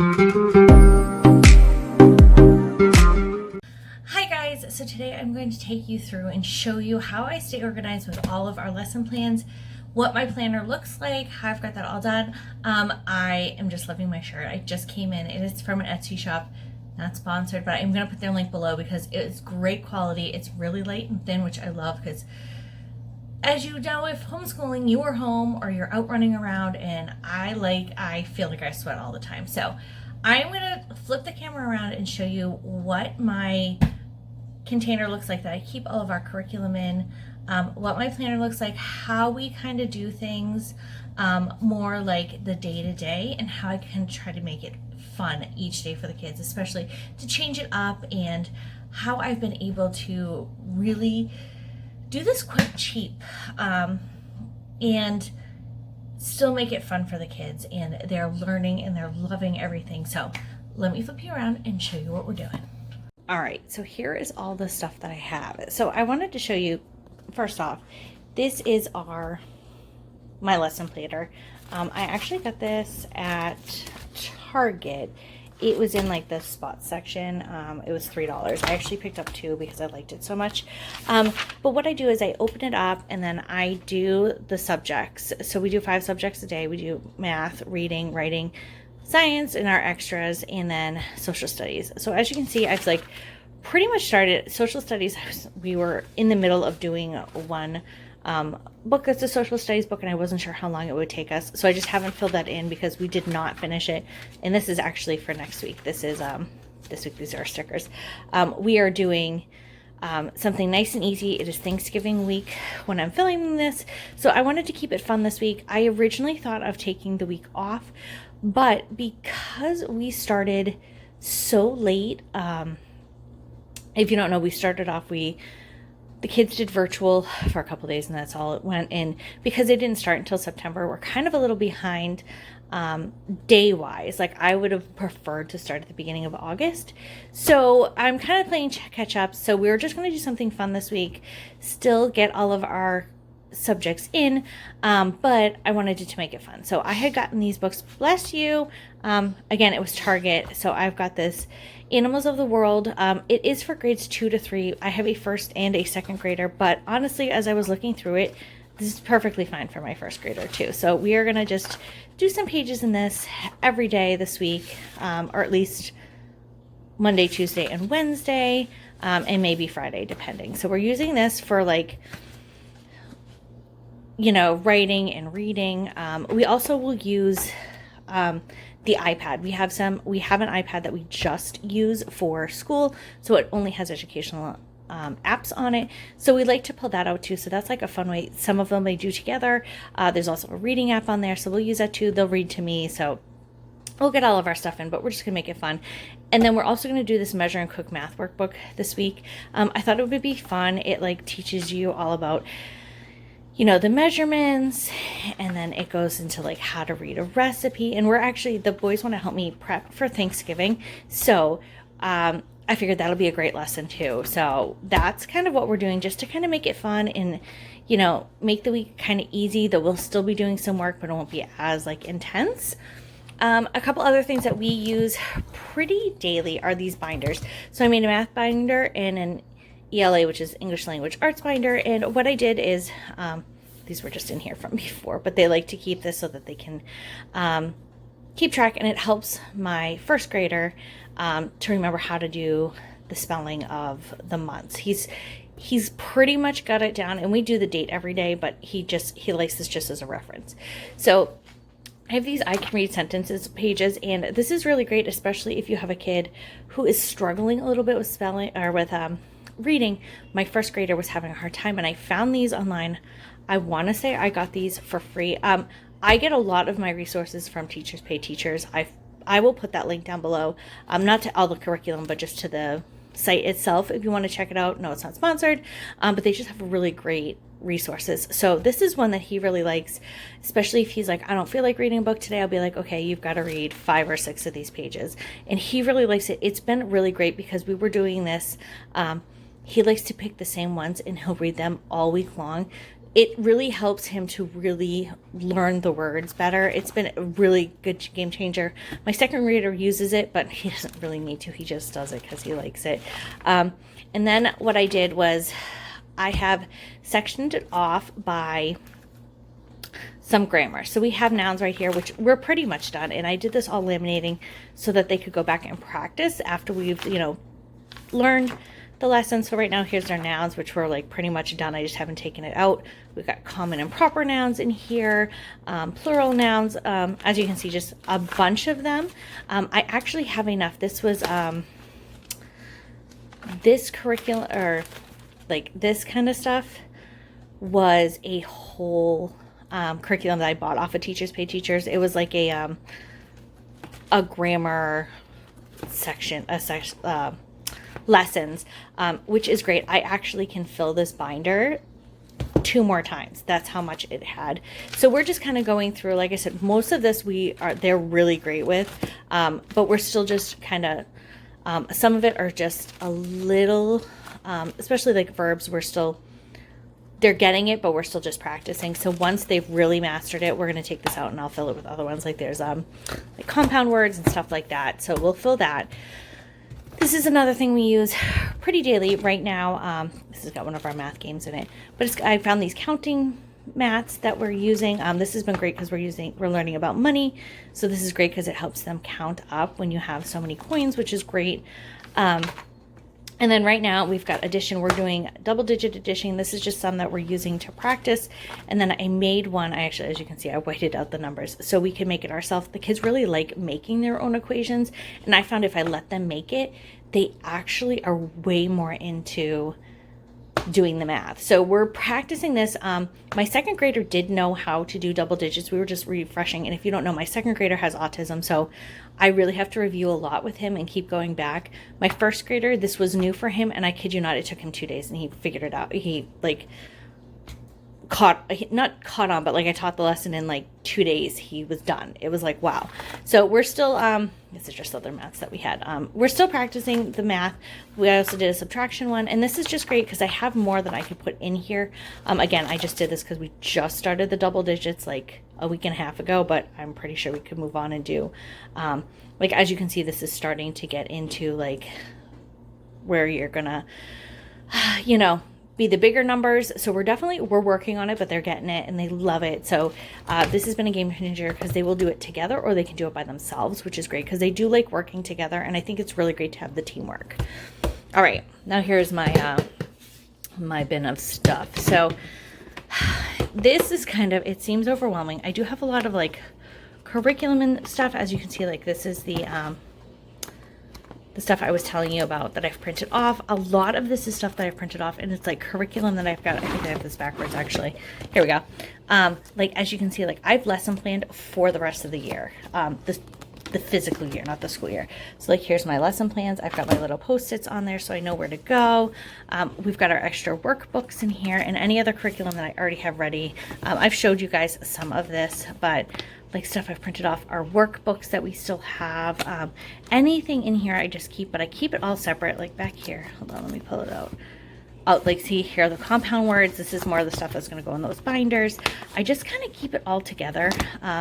Hi guys, so today I'm going to take you through and show you how I stay organized with all of our lesson plans, what my planner looks like, how I've got that all done. I am just loving my shirt. I just came in. It is from an Etsy shop, not sponsored, but I'm going to put their link below because it's great quality. It's really light and thin, which I love because as you know, if homeschooling, you are home or you're out running around, and I feel like I sweat all the time. So I'm gonna flip the camera around and show you what my container looks like that I keep all of our curriculum in, what my planner looks like, how we kind of do things, more like the day-to-day, and how I can try to make it fun each day for the kids, especially to change it up, and how I've been able to really do this quite cheap and still make it fun for the kids, and they're learning and they're loving everything. So let me flip you around and show you what we're doing. All right, so here is all the stuff that I have. So I wanted to show you, first off, this is my lesson planner. I actually got this at Target. It was in like the spot section. It was $3. I actually picked up 2 because I liked it so much. But what I do is I open it up and then I do the subjects. So we do 5 subjects a day. We do math, reading, writing, science in our extras, and then social studies. So as you can see, I've like pretty much started social studies. We were in the middle of doing one book that's a social studies book, and I wasn't sure how long it would take us, so I just haven't filled that in because we did not finish it. And this is actually for next week. This is this week. These are our stickers. We are doing something nice and easy. It is Thanksgiving week when I'm filming this, so I wanted to keep it fun this week. I originally thought of taking the week off, but because we started so late, if you don't know, we started off, the kids did virtual for a couple days, and that's all it went in. Because they didn't start until September, we're kind of a little behind day-wise. Like, I would have preferred to start at the beginning of August. So I'm kind of playing catch up. So we're just going to do something fun this week, still get all of our subjects in, but I wanted to make it fun. So I had gotten these books, bless you. Again, it was Target. So I've got this Animals of the World. It is for grades 2 to 3. I have a first and a second grader, but honestly, as I was looking through it, this is perfectly fine for my first grader too. So we are going to just do some pages in this every day this week, or at least Monday, Tuesday, and Wednesday, and maybe Friday, depending. So we're using this for, like, you know, writing and reading. We also will use the iPad. We have an iPad that we just use for school, so it only has educational apps on it. So we like to pull that out too. So that's like a fun way. Some of them they do together. There's also a reading app on there, so we'll use that too. They'll read to me, so we'll get all of our stuff in, but we're just gonna make it fun. And then we're also gonna do this Measure and Cook math workbook this week. I thought it would be fun. It like teaches you all about, you know, the measurements, and then it goes into like how to read a recipe. And we're actually, the boys want to help me prep for Thanksgiving, so I figured that'll be a great lesson too. So that's kind of what we're doing, just to kind of make it fun and, you know, make the week kind of easy. Though we'll still be doing some work, but it won't be as like intense. A couple other things that we use pretty daily are these binders. So I made a math binder and an ELA, which is English Language Arts binder. And what I did is, these were just in here from before, but they like to keep this so that they can keep track, and it helps my first grader to remember how to do the spelling of the months. He's pretty much got it down, and we do the date every day, but he likes this just as a reference. So I have these I can read sentences pages, and this is really great, especially if you have a kid who is struggling a little bit with spelling or with reading. My first grader was having a hard time, and I found these online. I want to say I got these for free. I get a lot of my resources from Teachers Pay Teachers. I will put that link down below. Not to all the curriculum, but just to the site itself if you want to check it out. No, it's not sponsored, but they just have really great resources. So this is one that he really likes, especially if he's like, I don't feel like reading a book today. I'll be like, okay, you've got to read 5 or 6 of these pages. And he really likes it. It's been really great because we were doing this. He likes to pick the same ones and he'll read them all week long. it really helps him to really learn the words better. It's been a really good game changer. My second grader uses it, but he doesn't really need to. He just does it because he likes it. And then what I did was I have sectioned it off by some grammar. So we have nouns right here, which we're pretty much done. And I did this all laminating so that they could go back and practice after we've, learned the lesson. So right now here's our nouns, which we're like pretty much done. I just haven't taken it out. We've got common and proper nouns in here, plural nouns. As you can see, just a bunch of them. I actually have enough. This was this curriculum, or like this kind of stuff was a whole curriculum that I bought off of Teachers Pay Teachers. It was like a grammar section, lessons, which is great. I actually can fill this binder 2 more times. That's how much it had. So we're just kind of going through, like I said, most of this they're really great with, but we're still just kind of, some of it are just a little, especially like verbs, they're getting it, but we're still just practicing. So once they've really mastered it, we're going to take this out and I'll fill it with other ones. Like there's like compound words and stuff like that. So we'll fill that. This is another thing we use pretty daily right now. This has got one of our math games in it, but I found these counting mats that we're using. This has been great because we're learning about money. So this is great because it helps them count up when you have so many coins, which is great. And then right now we've got addition. We're doing double-digit addition. This is just some that we're using to practice. And then I made one. I actually, as you can see, I whited out the numbers so we can make it ourselves. The kids really like making their own equations. And I found if I let them make it, they actually are way more into doing the math. So we're practicing this. My second grader did know how to do double digits. We were just refreshing. And if you don't know, my second grader has autism. So I really have to review a lot with him and keep going back. My first grader, this was new for him. And I kid you not, it took him 2 days and he figured it out. He not caught on, but like I taught the lesson in like 2 days, he was done. It was like, wow. So we're still, this is just other maths that we had. We're still practicing the math. We also did a subtraction one, and this is just great because I have more than I could put in here. Again, I just did this because we just started the double digits like a week and a half ago, but I'm pretty sure we could move on and do, like, as you can see, this is starting to get into like where you're gonna, be the bigger numbers. So we're working on it, but they're getting it and they love it. So this has been a game changer because they will do it together or they can do it by themselves, which is great because they do like working together. And I think it's really great to have the teamwork. All right, now here's my my bin of stuff. So this is kind of, it seems overwhelming. I do have a lot of like curriculum and stuff. As you can see, like this is the stuff I was telling you about that I've printed off. A lot of this is stuff that I've printed off, and it's like curriculum that I've got. I think I have this backwards actually. Here we go. Like as you can see, like I've lesson planned for the rest of the year. The physical year, not the school year. So like here's my lesson plans. I've got my little post-its on there so I know where to go. We've got our extra workbooks in here and any other curriculum that I already have ready. I've showed you guys some of this, but like stuff I've printed off, our workbooks that we still have. Anything in here I just keep, but I keep it all separate. Like back here, hold on, let me pull it out. Oh, like see here are the compound words. This is more of the stuff that's going to go in those binders. I just kind of keep it all together.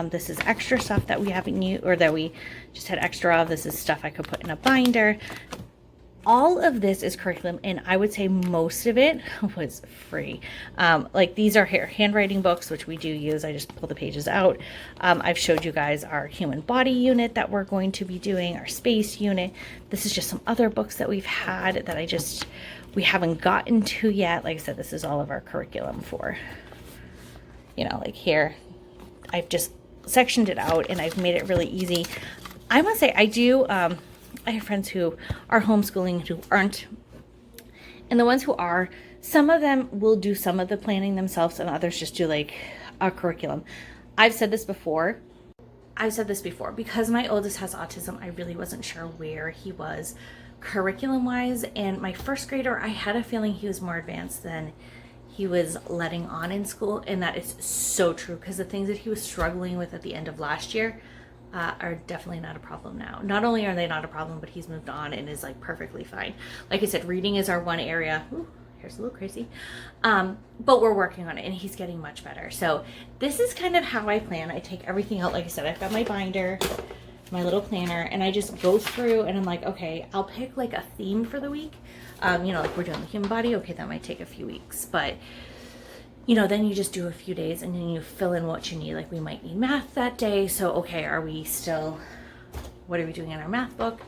This is extra stuff that we haven't used or that we just had extra of. This is stuff I could put in a binder. All of this is curriculum, and I would say most of it was free. Like these are here handwriting books, which we do use. I just pull the pages out. I've showed you guys our human body unit that we're going to be doing, our space unit. This is just some other books that we've had that we haven't gotten to yet. Like I said, this is all of our curriculum for, like here, I've just sectioned it out and I've made it really easy. I must say I do, I have friends who are homeschooling who aren't, and the ones who are, some of them will do some of the planning themselves and others just do like a curriculum. I've said this before, because my oldest has autism, I really wasn't sure where he was curriculum wise, and my first grader, I had a feeling he was more advanced than he was letting on in school, and that is so true because the things that he was struggling with at the end of last year are definitely not a problem now. Not only are they not a problem, but he's moved on and is like perfectly fine. Like I said, reading is our one area. Ooh, hair's a little crazy. But we're working on it and he's getting much better. So this is kind of how I plan. I take everything out. Like I said, I've got my binder, my little planner, and I just go through and I'm like, okay, I'll pick like a theme for the week. You know, like we're doing the human body. Okay, that might take a few weeks, but you know, then you just do a few days and then you fill in what you need. Like we might need math that day. So, okay, what are we doing in our math book?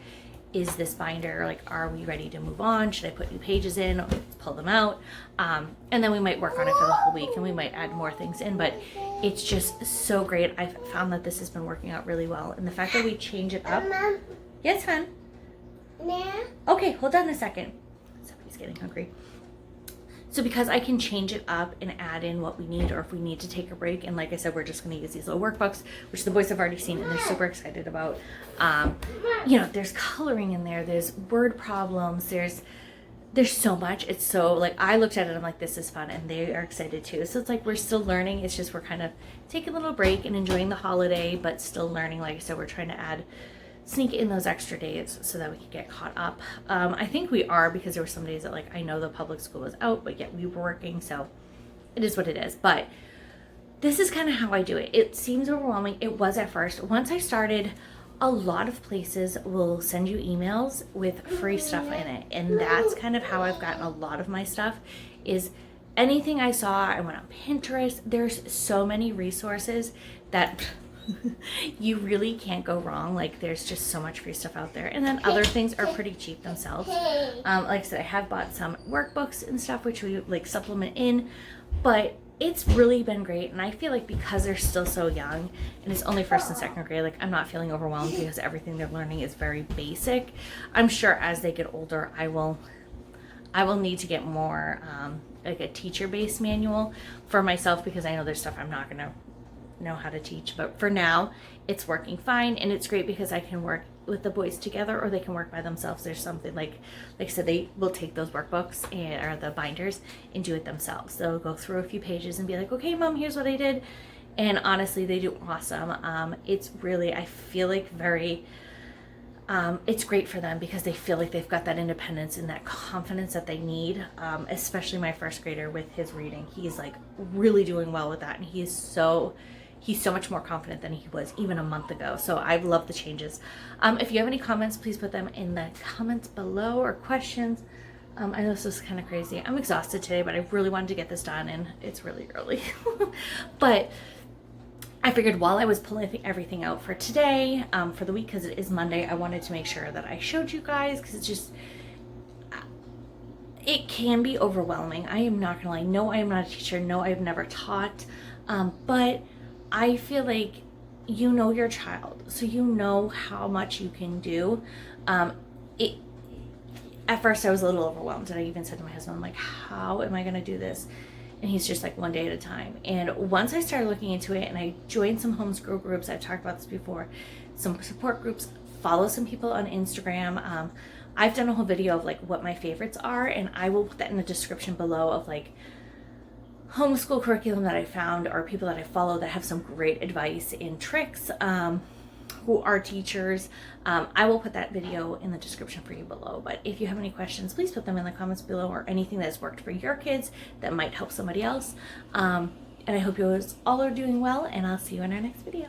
Is this binder, like, are we ready to move on? Should I put new pages in or pull them out? And then we might work on it for the whole week and we might add more things in, but it's just so great. I've found that this has been working out really well. And the fact that we change it up. Mom. Yes, hon? Yeah. Okay, hold on a second. Somebody's getting hungry. So because I can change it up and add in what we need, or if we need to take a break, and like I said, we're just going to use these little workbooks, which the boys have already seen and they're super excited about. You know, there's coloring in there, there's word problems, there's so much. It's so, like, I looked at it, I'm like, this is fun, and they are excited too. So it's like we're still learning. It's just we're kind of taking a little break and enjoying the holiday, but still learning. Like I said, we're trying to sneak in those extra days so that we can get caught up. I think we are, because there were some days that, like, I know the public school was out, but yet we were working, so it is what it is. But this is kind of how I do it. It seems overwhelming. It was at first. Once I started, a lot of places will send you emails with free stuff in it, and that's kind of how I've gotten a lot of my stuff. Is anything I saw, I went on Pinterest. There's so many resources that you really can't go wrong. Like, there's just so much free stuff out there, and then other things are pretty cheap themselves. Like I said, I have bought some workbooks and stuff which we like supplement in, but it's really been great. And I feel like because they're still so young and it's only first and second grade, like I'm not feeling overwhelmed because everything they're learning is very basic. I'm sure as they get older I will need to get more like a teacher-based manual for myself, because I know there's stuff I'm not gonna know how to teach, but for now it's working fine. And it's great because I can work with the boys together, or they can work by themselves. There's something like I said, they will take those workbooks or the binders and do it themselves. They'll go through a few pages and be like, okay mom, here's what I did. And honestly, they do awesome. It's really, I feel like very it's great for them because they feel like they've got that independence and that confidence that they need, especially my first grader with his reading. He's like really doing well with that, and he's so much more confident than he was even a month ago. So I love the changes. If you have any comments, please put them in the comments below, or questions. I know this is kind of crazy. I'm exhausted today, but I really wanted to get this done, and it's really early. But I figured while I was pulling everything out for today, for the week, because it is Monday, I wanted to make sure that I showed you guys, because it's just, it can be overwhelming. I am not gonna lie. No, I am not a teacher. No, I've never taught. But I feel like you know your child, so you know how much you can do. At first I was a little overwhelmed, and I even said to my husband, I'm like, how am I gonna do this? And he's just like, one day at a time. And once I started looking into it, and I joined some homeschool groups, I've talked about this before, some support groups, follow some people on Instagram. I've done a whole video of like what my favorites are, and I will put that in the description below, of like homeschool curriculum that I found, or people that I follow that have some great advice and tricks, who are teachers. I will put that video in the description for you below. But if you have any questions, please put them in the comments below, or anything that's worked for your kids that might help somebody else. And I hope you all are doing well, and I'll see you in our next video.